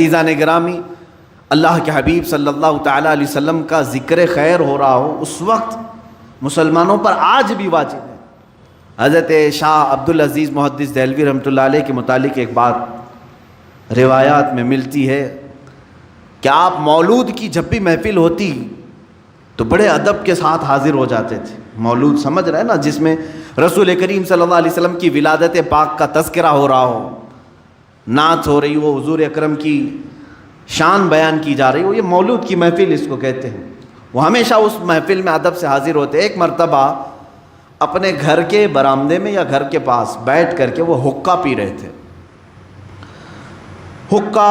عزیزان گرامی، اللہ کے حبیب صلی اللہ تعالیٰ علیہ وسلم کا ذکر خیر ہو رہا ہو اس وقت مسلمانوں پر آج بھی واجب ہے۔ حضرت شاہ عبدالعزیز محدث دہلوی رحمۃ اللہ علیہ کے متعلق ایک بات روایات میں ملتی ہے کہ آپ مولود کی جب بھی محفل ہوتی تو بڑے ادب کے ساتھ حاضر ہو جاتے تھے۔ مولود سمجھ رہے ہیں نا، جس میں رسول کریم صلی اللہ علیہ وسلم کی ولادت پاک کا تذکرہ ہو رہا ہو، نعت ہو رہی ہو، حضور اکرم کی شان بیان کی جا رہی ہو، یہ مولود کی محفل اس کو کہتے ہیں۔ وہ ہمیشہ اس محفل میں ادب سے حاضر ہوتے۔ ایک مرتبہ اپنے گھر کے برآمدے میں یا گھر کے پاس بیٹھ کر کے وہ حقہ پی رہے تھے۔ حقہ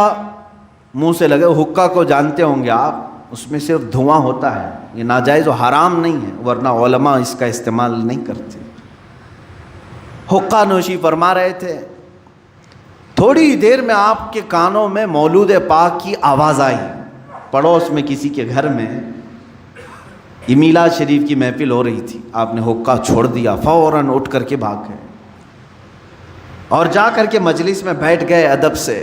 منہ سے لگے، حقہ کو جانتے ہوں گے آپ، اس میں صرف دھواں ہوتا ہے، یہ ناجائز و حرام نہیں ہے، ورنہ علماء اس کا استعمال نہیں کرتے۔ حقہ نوشی فرما رہے تھے، تھوڑی دیر میں آپ کے کانوں میں مولود پاک کی آواز آئی۔ پڑوس میں کسی کے گھر میں یہ میلاد شریف کی محفل ہو رہی تھی، آپ نے حقہ چھوڑ دیا، فوراً اٹھ کر کے بھاگ گئے اور جا کر کے مجلس میں بیٹھ گئے ادب سے۔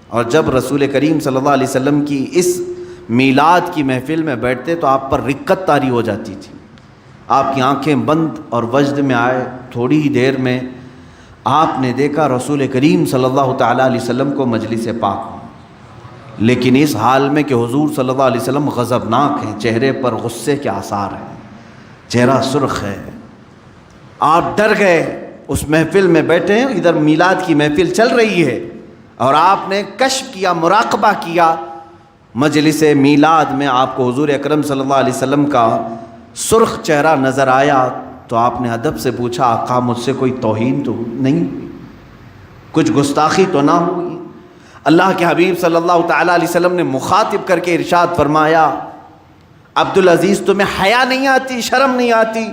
اور جب رسول کریم صلی اللہ علیہ وسلم کی اس میلاد کی محفل میں بیٹھتے تو آپ پر رقت طاری ہو جاتی تھی، آپ کی آنکھیں بند اور وجد میں آئے۔ تھوڑی ہی دیر میں آپ نے دیکھا رسول کریم صلی اللہ تعالیٰ علیہ وسلم کو مجلس پاک میں، لیکن اس حال میں کہ حضور صلی اللہ علیہ وسلم غضبناک ہیں، چہرے پر غصے کے آثار ہیں، چہرہ سرخ ہے۔ آپ ڈر گئے، اس محفل میں بیٹھے ہیں، ادھر میلاد کی محفل چل رہی ہے اور آپ نے کشف کیا، مراقبہ کیا مجلس میلاد میں، آپ کو حضور اکرم صلی اللہ علیہ وسلم کا سرخ چہرہ نظر آیا تو آپ نے ادب سے پوچھا، آقا مجھ سے کوئی توہین تو نہیں ہوئی، کچھ گستاخی تو نہ ہوئی؟ اللہ کے حبیب صلی اللہ تعالیٰ علیہ وسلم نے مخاطب کر کے ارشاد فرمایا، عبدالعزیز تمہیں حیا نہیں آتی، شرم نہیں آتی،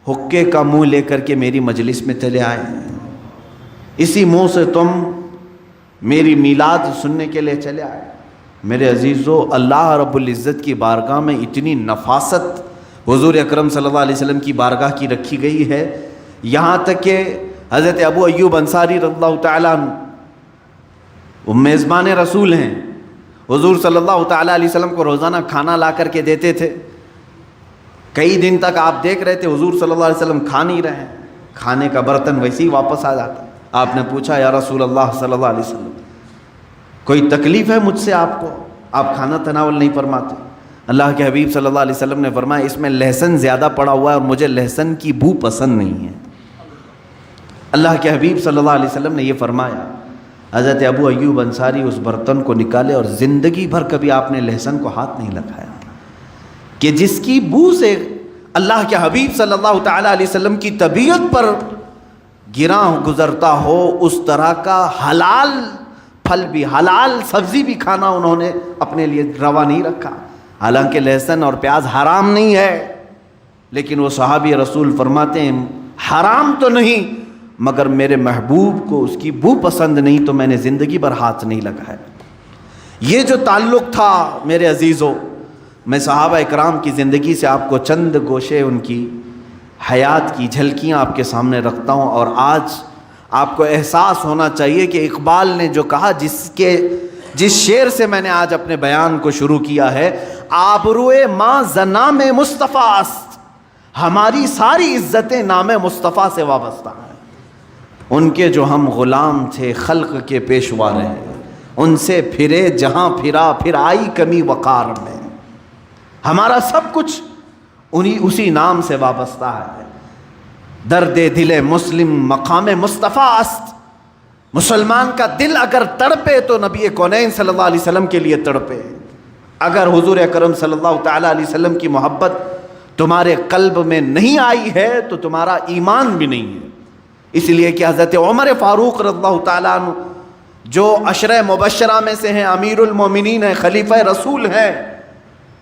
حقے کا منہ لے کر کے میری مجلس میں چلے آئے، اسی منہ سے تم میری میلاد سننے کے لیے چلے آئے۔ میرے عزیزو، اللہ رب العزت کی بارگاہ میں اتنی نفاست حضور اکرم صلی اللہ علیہ وسلم کی بارگاہ کی رکھی گئی ہے، یہاں تک کہ حضرت ابو ایوب انصاری رضی اللہ تعالیٰ عنہ، وہ میزبان رسول ہیں، حضور صلی اللہ تعالیٰ علیہ وسلم کو روزانہ کھانا لا کر کے دیتے تھے۔ کئی دن تک آپ دیکھ رہے تھے حضور صلی اللہ علیہ وسلم کھا نہیں رہے، کھانے کا برتن ویسے ہی واپس آ جاتا۔ آپ نے پوچھا، یا رسول اللہ صلی اللہ علیہ وسلم کوئی تکلیف ہے مجھ سے آپ کو، آپ کھانا تناول نہیں فرماتے؟ اللہ کے حبیب صلی اللہ علیہ وسلم نے فرمایا، اس میں لہسن زیادہ پڑا ہوا ہے اور مجھے لہسن کی بو پسند نہیں ہے۔ اللہ کے حبیب صلی اللہ علیہ وسلم نے یہ فرمایا۔ حضرت ابو ایوب انصاری اس برتن کو نکالے اور زندگی بھر کبھی آپ نے لہسن کو ہاتھ نہیں لگایا، کہ جس کی بو سے اللہ کے حبیب صلی اللہ تعالیٰ علیہ وسلم کی طبیعت پر گراں گزرتا ہو، اس طرح کا حلال پھل بھی، حلال سبزی بھی کھانا انہوں نے اپنے لیے روا نہیں رکھا۔ حالانکہ لہسن اور پیاز حرام نہیں ہے، لیکن وہ صحابی رسول فرماتے ہیں حرام تو نہیں، مگر میرے محبوب کو اس کی بو پسند نہیں تو میں نے زندگی بھر ہاتھ نہیں لگایا۔ یہ جو تعلق تھا میرے عزیزو، میں صحابہ اکرام کی زندگی سے آپ کو چند گوشے ان کی حیات کی جھلکیاں آپ کے سامنے رکھتا ہوں، اور آج آپ کو احساس ہونا چاہیے کہ اقبال نے جو کہا، جس شعر سے میں نے آج اپنے بیان کو شروع کیا ہے، آبروئے ماں زنام مصطفیٰ است، ہماری ساری عزتیں نام مصطفیٰ سے وابستہ ہیں۔ ان کے جو ہم غلام تھے خلق کے پیشوا رہے، ان سے پھرے جہاں پھرا، پھر آئی کمی وقار میں، ہمارا سب کچھ اسی نام سے وابستہ ہے۔ درد دل مسلم مقام مصطفیٰ است، مسلمان کا دل اگر تڑپے تو نبی کونین صلی اللہ علیہ وسلم کے لیے تڑپے۔ اگر حضور اکرم صلی اللہ تعالیٰ علیہ وسلم کی محبت تمہارے قلب میں نہیں آئی ہے تو تمہارا ایمان بھی نہیں ہے۔ اس لیے کہ حضرت عمر فاروق رضی اللہ تعالیٰ عنہ جو عشرہ مبشرہ میں سے ہیں، امیر المومنین ہیں، خلیفہ رسول ہیں،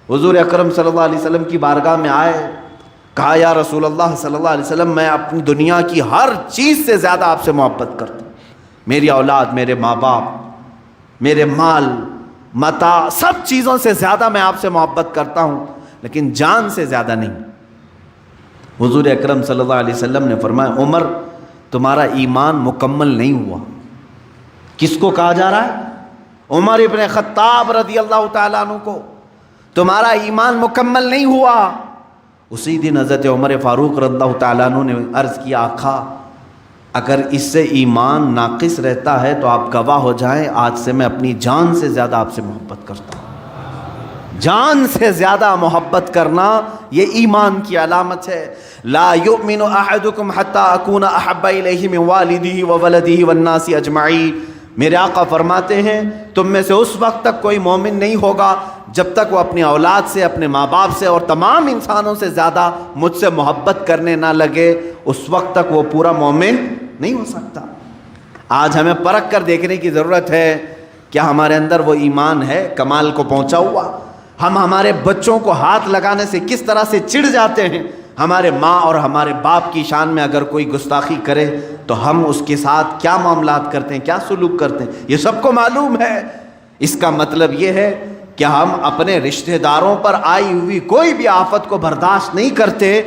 حضور اکرم صلی اللہ علیہ وسلم کی بارگاہ میں آئے، کہا یا رسول اللہ صلی اللہ علیہ وسلم، میں اپنی دنیا کی ہر چیز سے زیادہ آپ سے محبت کرتا ہوں، میری اولاد، میرے ماں باپ، میرے مال متاع، سب چیزوں سے زیادہ میں آپ سے محبت کرتا ہوں، لیکن جان سے زیادہ نہیں۔ حضور اکرم صلی اللہ علیہ وسلم نے فرمایا، عمر تمہارا ایمان مکمل نہیں ہوا۔ کس کو کہا جا رہا ہے؟ عمر ابن خطاب رضی اللہ تعالیٰ عنہ کو تمہارا ایمان مکمل نہیں ہوا. اسی دن حضرت عمر فاروق رضی اللہ تعالیٰ عنہ نے عرض کیا آقا اگر اس سے ایمان ناقص رہتا ہے تو آپ گواہ ہو جائیں، آج سے میں اپنی جان سے زیادہ آپ سے محبت کرتا ہوں. جان سے زیادہ محبت کرنا یہ ایمان کی علامت ہے. لا یؤمن احدکم حتی اکون احب الیہ من والدہ وولدہ والناس اجمعین. میرے آقا فرماتے ہیں تم میں سے اس وقت تک کوئی مومن نہیں ہوگا جب تک وہ اپنی اولاد سے، اپنے ماں باپ سے اور تمام انسانوں سے زیادہ مجھ سے محبت کرنے نہ لگے، اس وقت تک وہ پورا مومن نہیں ہو سکتا. آج ہمیں پرکھ کر دیکھنے کی ضرورت ہے کیا ہمارے اندر وہ ایمان ہے کمال کو پہنچا ہوا. ہم ہمارے بچوں کو ہاتھ لگانے سے کس طرح سے چڑ جاتے ہیں. ہمارے ماں اور ہمارے باپ کی شان میں اگر کوئی گستاخی کرے تو ہم اس کے ساتھ کیا معاملات کرتے ہیں، کیا سلوک کرتے ہیں، یہ سب کو معلوم ہے. اس کا مطلب یہ ہے کہ ہم اپنے رشتہ داروں پر آئی ہوئی کوئی بھی آفت کو برداشت نہیں کرتے.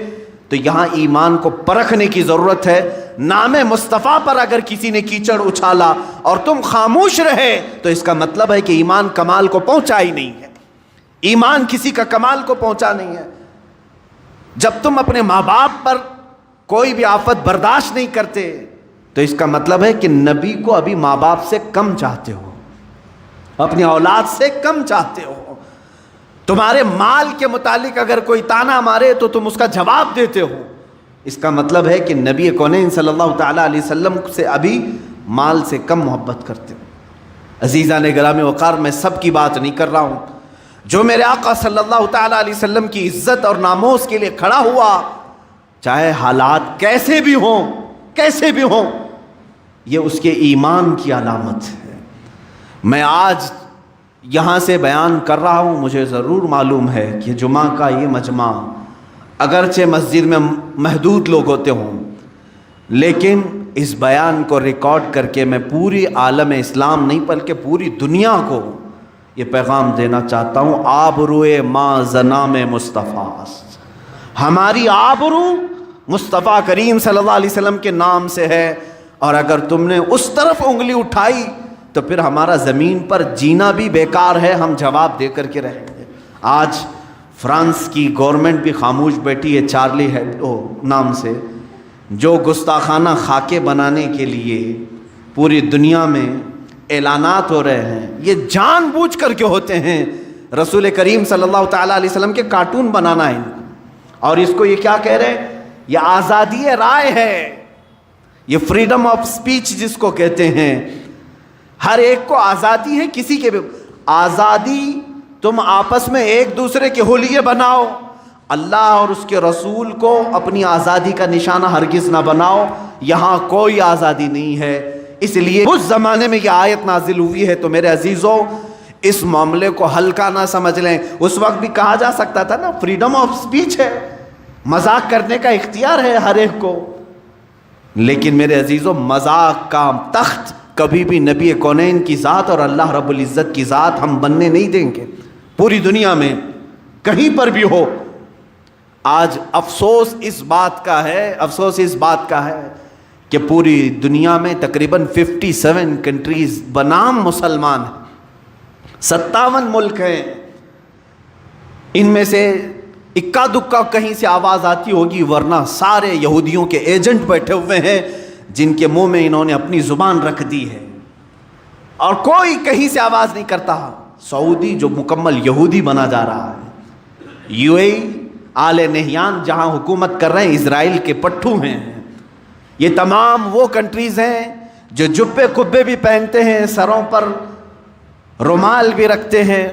تو یہاں ایمان کو پرکھنے کی ضرورت ہے. نام مصطفیٰ پر اگر کسی نے کیچڑ اچھالا اور تم خاموش رہے تو اس کا مطلب ہے کہ ایمان کمال کو پہنچا ہی نہیں ہے. ایمان کسی کا کمال کو پہنچا نہیں ہے. جب تم اپنے ماں باپ پر کوئی بھی آفت برداشت نہیں کرتے تو اس کا مطلب ہے کہ نبی کو ابھی ماں باپ سے کم چاہتے ہو، اپنی اولاد سے کم چاہتے ہو. تمہارے مال کے متعلق اگر کوئی تانا مارے تو تم اس کا جواب دیتے ہو. اس کا مطلب ہے کہ نبی کونین صلی اللہ تعالیٰ علیہ وسلم سے ابھی مال سے کم محبت کرتے ہو. عزیزان گرامی وقار، میں سب کی بات نہیں کر رہا ہوں. جو میرے آقا صلی اللہ تعالیٰ علیہ وسلم کی عزت اور ناموس کے لیے کھڑا ہوا، چاہے حالات کیسے بھی ہوں، یہ اس کے ایمان کی علامت ہے. میں آج یہاں سے بیان کر رہا ہوں، مجھے ضرور معلوم ہے کہ جمعہ کا یہ مجمع اگرچہ مسجد میں محدود لوگ ہوتے ہوں، لیکن اس بیان کو ریکارڈ کر کے میں پوری عالم اسلام نہیں بلکہ پوری دنیا کو یہ پیغام دینا چاہتا ہوں. آبروئے ماں زنام مصطفیٰ، ہماری آبرو مصطفیٰ کریم صلی اللہ علیہ وسلم کے نام سے ہے، اور اگر تم نے اس طرف انگلی اٹھائی تو پھر ہمارا زمین پر جینا بھی بیکار ہے، ہم جواب دے کر کے رہیں گے. آج فرانس کی گورنمنٹ بھی خاموش بیٹھی ہے چارلی ہیبڈو نام سے، جو گستاخانہ خاکے بنانے کے لیے پوری دنیا میں اعلانات ہو رہے ہیں. یہ جان بوجھ کر کے ہوتے ہیں. رسول کریم صلی اللہ تعالیٰ علیہ وسلم کے کارٹون بنانا ہے، اور اس کو یہ کیا کہہ رہے ہیں؟ یہ آزادی رائے ہے، یہ فریڈم آف سپیچ جس کو کہتے ہیں. ہر ایک کو آزادی ہے، کسی کے بھی آزادی. تم آپس میں ایک دوسرے کے حلیے بناؤ، اللہ اور اس کے رسول کو اپنی آزادی کا نشانہ ہرگز نہ بناؤ. یہاں کوئی آزادی نہیں ہے. اس لیے اس زمانے میں یہ آیت نازل ہوئی ہے. تو میرے عزیزوں، اس معاملے کو ہلکا نہ سمجھ لیں. اس وقت بھی کہا جا سکتا تھا نا فریڈم آف سپیچ ہے، مذاق کرنے کا اختیار ہے ہر ایک کو. لیکن میرے عزیزوں، مذاق کا تخت کبھی بھی نبی کونین کی ذات اور اللہ رب العزت کی ذات ہم بننے نہیں دیں گے. پوری دنیا میں کہیں پر بھی ہو. آج افسوس اس بات کا ہے کہ پوری دنیا میں تقریباً 57 کنٹریز بنام مسلمان ہیں، 57 ملک ہیں. ان میں سے اکا دکا کہیں سے آواز آتی ہوگی، ورنہ سارے یہودیوں کے ایجنٹ بیٹھے ہوئے ہیں جن کے منہ میں انہوں نے اپنی زبان رکھ دی ہے، اور کوئی کہیں سے آواز نہیں کرتا. سعودی جو مکمل یہودی بنا جا رہا ہے، یو اے ای، آل نہیان جہاں حکومت کر رہے ہیں اسرائیل کے پٹھو ہیں. یہ تمام وہ کنٹریز ہیں جو جبے کبے بھی پہنتے ہیں، سروں پر رومال بھی رکھتے ہیں،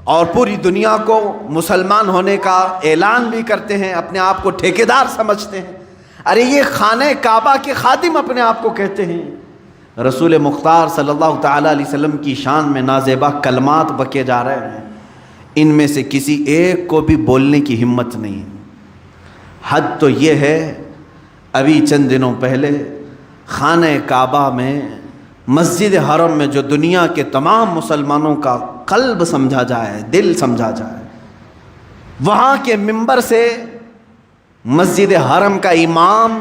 اور پوری دنیا کو مسلمان ہونے کا اعلان بھی کرتے ہیں، اپنے آپ کو ٹھیکیدار سمجھتے ہیں. ارے یہ خانہ کعبہ کے خادم اپنے آپ کو کہتے ہیں. رسول مختار صلی اللہ تعالیٰ علیہ وسلم کی شان میں نازیبا کلمات بکے جا رہے ہیں. ان میں سے کسی ایک کو بھی بولنے کی ہمت نہیں. حد تو یہ ہے، ابھی چند دنوں پہلے خانہ کعبہ میں، مسجد حرم میں، جو دنیا کے تمام مسلمانوں کا قلب سمجھا جائے، دل سمجھا جائے، وہاں کے منبر سے مسجد حرم کا امام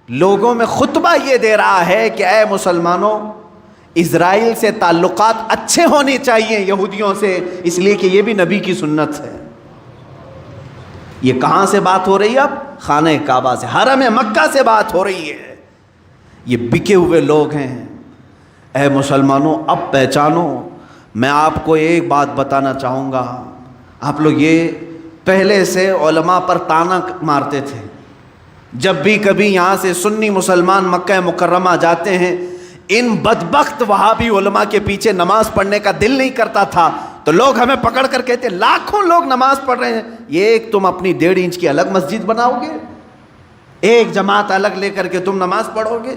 لوگوں میں خطبہ یہ دے رہا ہے کہ اے مسلمانوں، اسرائیل سے تعلقات اچھے ہونے چاہیے یہودیوں سے، اس لیے کہ یہ بھی نبی کی سنت ہے۔ یہ کہاں سے بات ہو رہی ہے؟ اب خانہ کعبہ سے، حرم مکہ سے بات ہو رہی ہے۔ یہ بکے ہوئے لوگ ہیں۔ اے مسلمانوں، اب پہچانو۔ میں آپ کو ایک بات بتانا چاہوں گا، آپ لوگ یہ پہلے سے علماء پر طعنہ مارتے تھے، جب بھی کبھی یہاں سے سنی مسلمان مکہ مکرمہ جاتے ہیں، ان بدبخت وہابی علماء کے پیچھے نماز پڑھنے کا دل نہیں کرتا تھا، تو لوگ ہمیں پکڑ کر کہتے لاکھوں لوگ نماز پڑھ رہے ہیں، یہ ایک تم اپنی 1.5 انچ کی الگ مسجد بناؤ گے، ایک جماعت الگ لے کر کے تم نماز پڑھو گے؟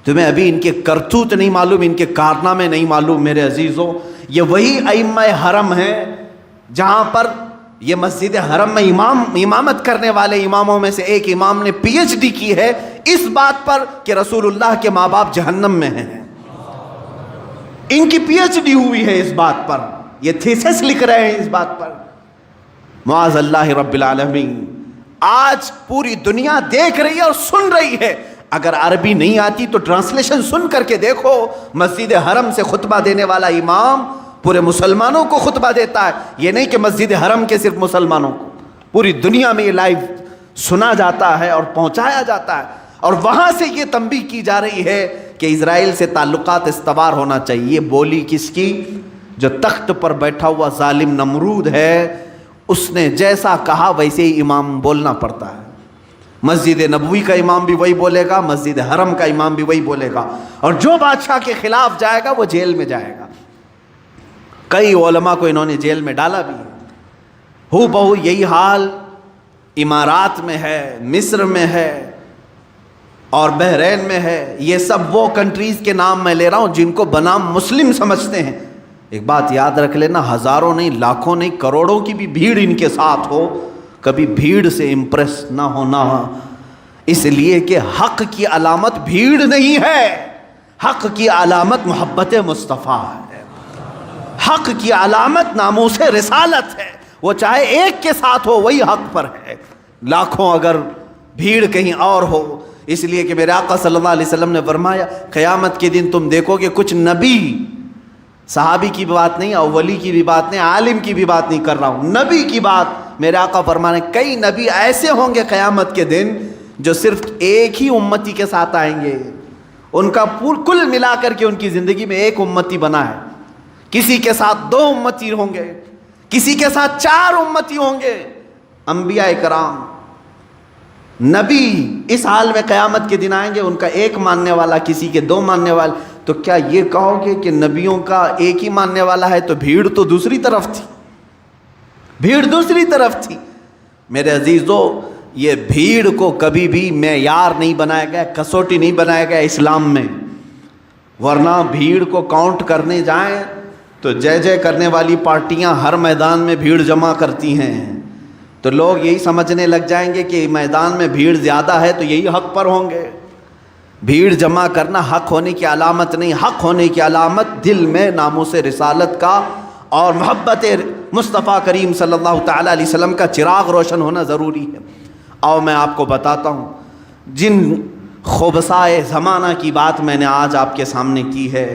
تمہیں ابھی ان کے کرتوت نہیں معلوم، ان کے کارنامے نہیں معلوم میرے عزیزوں۔ یہ وہی ائمہ حرم ہیں جہاں پر یہ مسجد حرم میں امامت کرنے والے اماموں میں سے ایک امام نے پی ایچ ڈی کی ہے اس بات پر کہ رسول اللہ کے ماں باپ جہنم میں ہیں۔ ان کی پی ایچ ڈی ہوئی ہے اس بات پر، یہ تھیسس لکھ رہے ہیں اس بات پر۔ معاذ اللہ رب العالمین، آج پوری دنیا دیکھ رہی ہے اور سن رہی ہے۔ اگر عربی نہیں آتی تو ٹرانسلیشن سن کر کے دیکھو، مسجد حرم سے خطبہ دینے والا امام پورے مسلمانوں کو خطبہ دیتا ہے۔ یہ نہیں کہ مسجد حرم کے صرف مسلمانوں کو، پوری دنیا میں یہ لائیو سنا جاتا ہے اور پہنچایا جاتا ہے، اور وہاں سے یہ تنبیہ کی جا رہی ہے کہ اسرائیل سے تعلقات استوار ہونا چاہیے۔ یہ بولی کس کی؟ جو تخت پر بیٹھا ہوا ظالم نمرود ہے، اس نے جیسا کہا ویسے ہی امام بولنا پڑتا ہے۔ مسجد نبوی کا امام بھی وہی بولے گا، مسجد حرم کا امام بھی وہی بولے گا، اور جو بادشاہ کے خلاف جائے گا وہ جیل میں جائے گا۔ کئی علماء کو انہوں نے جیل میں ڈالا بھی ہے۔ ہو بہو یہی حال امارات میں ہے، مصر میں ہے اور بحرین میں ہے۔ یہ سب وہ کنٹریز کے نام میں لے رہا ہوں جن کو بنام مسلم سمجھتے ہیں۔ ایک بات یاد رکھ لینا، ہزاروں نہیں، لاکھوں نہیں، کروڑوں کی بھی بھیڑ ان کے ساتھ ہو، کبھی بھیڑ سے امپریس نہ ہونا، اس لیے کہ حق کی علامت بھیڑ نہیں ہے، حق کی علامت محبت مصطفیٰ ہے، حق کی علامت ناموس رسالت ہے۔ وہ چاہے ایک کے ساتھ ہو وہی حق پر ہے، لاکھوں اگر بھیڑ کہیں اور ہو۔ اس لیے کہ میرے آقا صلی اللہ علیہ وسلم نے فرمایا قیامت کے دن تم دیکھو گے کچھ نبی، صحابی کی بھی بات نہیں، اولی کی بھی بات نہیں، عالم کی بھی بات نہیں کر رہا ہوں، نبی کی بات میرے آقا فرمانے، کئی نبی ایسے ہوں گے قیامت کے دن جو صرف ایک ہی امتی کے ساتھ آئیں گے، ان کا کل ملا کر کے ان کی زندگی میں ایک امتی بنا ہے، کسی کے ساتھ 2 امتی ہوں گے، کسی کے ساتھ 4 امتی ہوں گے۔ انبیاء کرام، نبی اس حال میں قیامت کے دن آئیں گے، ان کا ایک ماننے والا، کسی کے 2 ماننے والے۔ تو کیا یہ کہو گے کہ نبیوں کا ایک ہی ماننے والا ہے تو بھیڑ تو دوسری طرف تھی، بھیڑ دوسری طرف تھی؟ میرے عزیزو، یہ بھیڑ کو کبھی بھی معیار نہیں بنایا گیا، کسوٹی نہیں بنایا گیا اسلام میں، ورنہ بھیڑ کو کاؤنٹ کرنے جائیں تو جے جے کرنے والی پارٹیاں ہر میدان میں بھیڑ جمع کرتی ہیں، تو لوگ یہی سمجھنے لگ جائیں گے کہ میدان میں بھیڑ زیادہ ہے تو یہی حق پر ہوں گے۔ بھیڑ جمع کرنا حق ہونے کی علامت نہیں، حق ہونے کی علامت دل میں ناموس رسالت کا اور محبت مصطفیٰ کریم صلی اللہ تعالیٰ علیہ وسلم کا چراغ روشن ہونا ضروری ہے۔ اور میں آپ کو بتاتا ہوں، جن خبثائے زمانہ کی بات میں نے آج آپ کے سامنے کی ہے،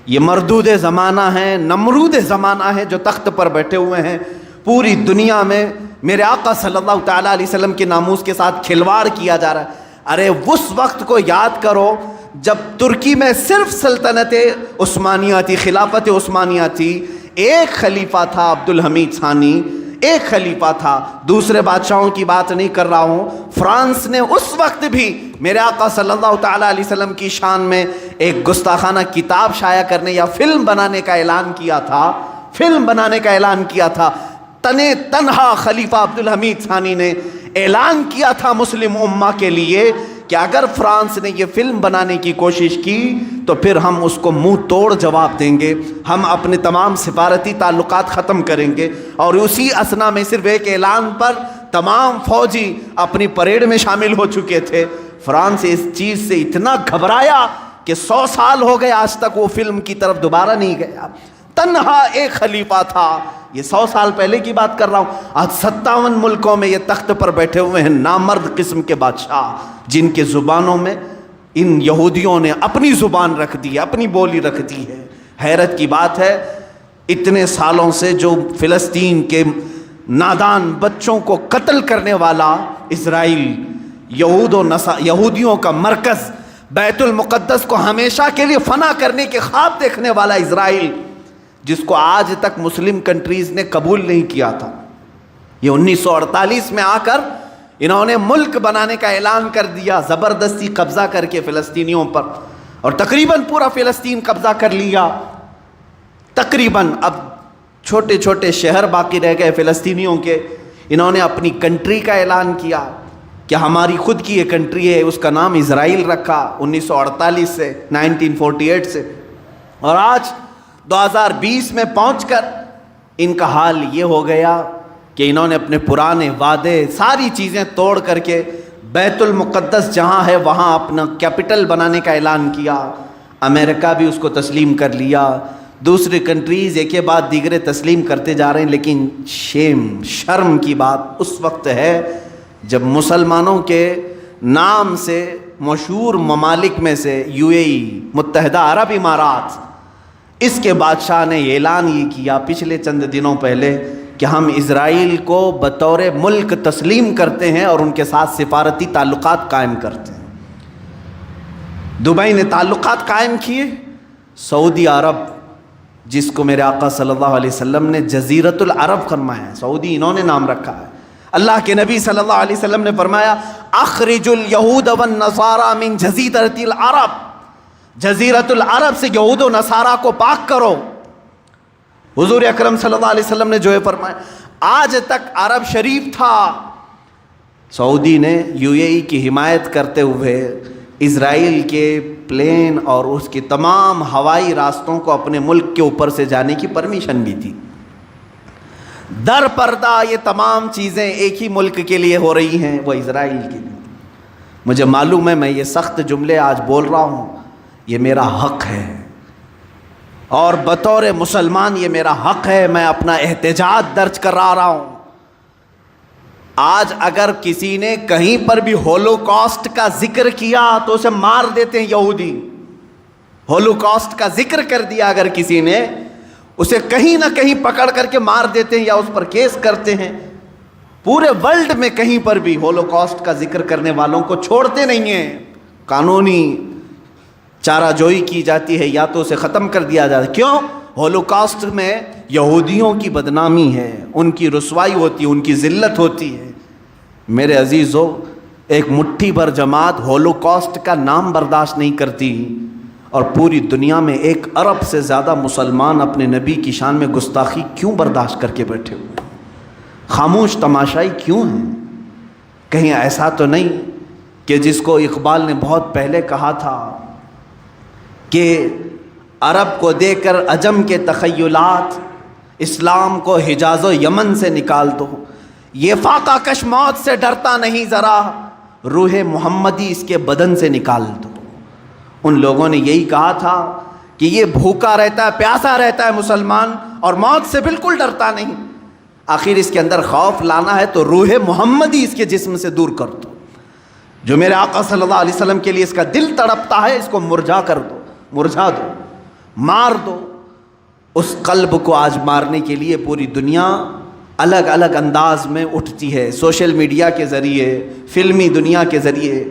یہ مردود زمانہ ہیں، نمرود زمانہ ہیں جو تخت پر بیٹھے ہوئے ہیں۔ پوری دنیا میں میرے آقا صلی اللہ تعالیٰ علیہ وسلم کے ناموس کے ساتھ کھلواڑ کیا جا رہا ہے۔ ارے اس وقت کو یاد کرو جب ترکی میں صرف سلطنت عثمانیہ تھی، خلافت عثمانیہ تھی، ایک خلیفہ تھا عبد الحمید ثانی، ایک خلیفہ تھا، دوسرے بادشاہوں کی بات نہیں کر رہا ہوں۔ فرانس نے اس وقت بھی میرے آقا صلی اللہ تعالیٰ علیہ وسلم کی شان میں ایک گستاخانہ کتاب شائع کرنے یا فلم بنانے کا اعلان کیا تھا، فلم بنانے کا اعلان کیا تھا۔ تنہا خلیفہ عبد الحمید ثانی نے اعلان کیا تھا مسلم امہ کے لیے کہ اگر فرانس نے یہ فلم بنانے کی کوشش کی تو پھر ہم اس کو منہ توڑ جواب دیں گے، ہم اپنے تمام سفارتی تعلقات ختم کریں گے۔ اور اسی اثنا میں صرف ایک اعلان پر تمام فوجی اپنی پریڈ میں شامل ہو چکے تھے۔ فرانس اس چیز سے اتنا گھبرایا کہ 100 سال ہو گئے آج تک وہ فلم کی طرف دوبارہ نہیں گیا۔ تنہا ایک خلیفہ تھا، یہ 100 سال پہلے کی بات کر رہا ہوں۔ آج 57 ملکوں میں یہ تخت پر بیٹھے ہوئے ہیں نامرد قسم کے بادشاہ، جن کے زبانوں میں ان یہودیوں نے اپنی زبان رکھ دی ہے، اپنی بولی رکھ دی ہے۔ حیرت کی بات ہے، اتنے سالوں سے جو فلسطین کے نادان بچوں کو قتل کرنے والا اسرائیل، یہودیوں کا مرکز، بیت المقدس کو ہمیشہ کے لیے فنا کرنے کے خواب دیکھنے والا اسرائیل، جس کو آج تک مسلم کنٹریز نے قبول نہیں کیا تھا، یہ 1948 میں آ کر انہوں نے ملک بنانے کا اعلان کر دیا، زبردستی قبضہ کر کے فلسطینیوں پر، اور تقریباً پورا فلسطین قبضہ کر لیا۔ تقریباً اب چھوٹے چھوٹے شہر باقی رہ گئے فلسطینیوں کے۔ انہوں نے اپنی کنٹری کا اعلان کیا کہ ہماری خود کی یہ کنٹری ہے، اس کا نام اسرائیل رکھا 1948 سے، 1948 سے، اور آج 2020 میں پہنچ کر ان کا حال یہ ہو گیا کہ انہوں نے اپنے پرانے وعدے ساری چیزیں توڑ کر کے بیت المقدس جہاں ہے وہاں اپنا کیپٹل بنانے کا اعلان کیا۔ امریکہ بھی اس کو تسلیم کر لیا، دوسری کنٹریز ایک کے بعد دیگرے تسلیم کرتے جا رہے ہیں، لیکن شرم کی بات اس وقت ہے جب مسلمانوں کے نام سے مشہور ممالک میں سے UAE، متحدہ عرب امارات، اس کے بادشاہ نے اعلان یہ کیا پچھلے چند دنوں پہلے کہ ہم اسرائیل کو بطور ملک تسلیم کرتے ہیں اور ان کے ساتھ سفارتی تعلقات قائم کرتے ہیں۔ دبئی نے تعلقات قائم کیے، سعودی عرب، جس کو میرے آقا صلی اللہ علیہ وسلم نے جزیرۃ العرب فرمایا ہے، سعودی انہوں نے نام رکھا ہے۔ اللہ کے نبی صلی اللہ علیہ وسلم نے فرمایا اخرج الیہود والنصارى من جزیرۃ العرب، جزیرۃ العرب سے یہود و نصارہ کو پاک کرو۔ حضور اکرم صلی اللہ علیہ وسلم نے جو ہے فرمایا، آج تک عرب شریف تھا، سعودی نے UAE کی حمایت کرتے ہوئے اسرائیل کے پلین اور اس کی تمام ہوائی راستوں کو اپنے ملک کے اوپر سے جانے کی پرمیشن بھی تھی۔ در پردہ یہ تمام چیزیں ایک ہی ملک کے لیے ہو رہی ہیں، وہ اسرائیل کے لیے۔ مجھے معلوم ہے میں یہ سخت جملے آج بول رہا ہوں، یہ میرا حق ہے، اور بطور مسلمان یہ میرا حق ہے، میں اپنا احتجاج درج کرا رہا ہوں۔ آج اگر کسی نے کہیں پر بھی ہولوکاسٹ کا ذکر کیا تو اسے مار دیتے ہیں یہودی۔ ہولوکاسٹ کا ذکر کر دیا اگر کسی نے، اسے کہیں نہ کہیں پکڑ کر کے مار دیتے ہیں یا اس پر کیس کرتے ہیں۔ پورے ورلڈ میں کہیں پر بھی ہولوکاسٹ کا ذکر کرنے والوں کو چھوڑتے نہیں ہیں، قانونی چارہ جوئی کی جاتی ہے یا تو اسے ختم کر دیا جاتا ہے۔ کیوں؟ ہولوکاسٹ میں یہودیوں کی بدنامی ہے، ان کی رسوائی ہوتی ہے، ان کی ذلت ہوتی ہے۔ میرے عزیزو، ایک مٹھی بھر جماعت ہولوکاسٹ کا نام برداشت نہیں کرتی، اور پوری دنیا میں 1 ارب سے زیادہ مسلمان اپنے نبی کی شان میں گستاخی کیوں برداشت کر کے بیٹھے ہوئے؟ خاموش تماشائی کیوں ہیں؟ کہیں ایسا تو نہیں کہ جس کو اقبال نے بہت پہلے کہا تھا کہ عرب کو دے کر عجم کے تخیلات، اسلام کو حجاز و یمن سے نکال دو، یہ فاقہ کش موت سے ڈرتا نہیں ذرا، روح محمدی اس کے بدن سے نکال دو۔ ان لوگوں نے یہی کہا تھا کہ یہ بھوکا رہتا ہے، پیاسا رہتا ہے مسلمان، اور موت سے بالکل ڈرتا نہیں۔ آخر اس کے اندر خوف لانا ہے تو روح محمدی اس کے جسم سے دور کر دو۔ جو میرے آقا صلی اللہ علیہ وسلم کے لیے اس کا دل تڑپتا ہے، اس کو مرجھا کر دو، مرجھا دو، مار دو۔ اس قلب کو آج مارنے کے لیے پوری دنیا الگ الگ انداز میں اٹھتی ہے، سوشل میڈیا کے ذریعے، فلمی دنیا کے ذریعے۔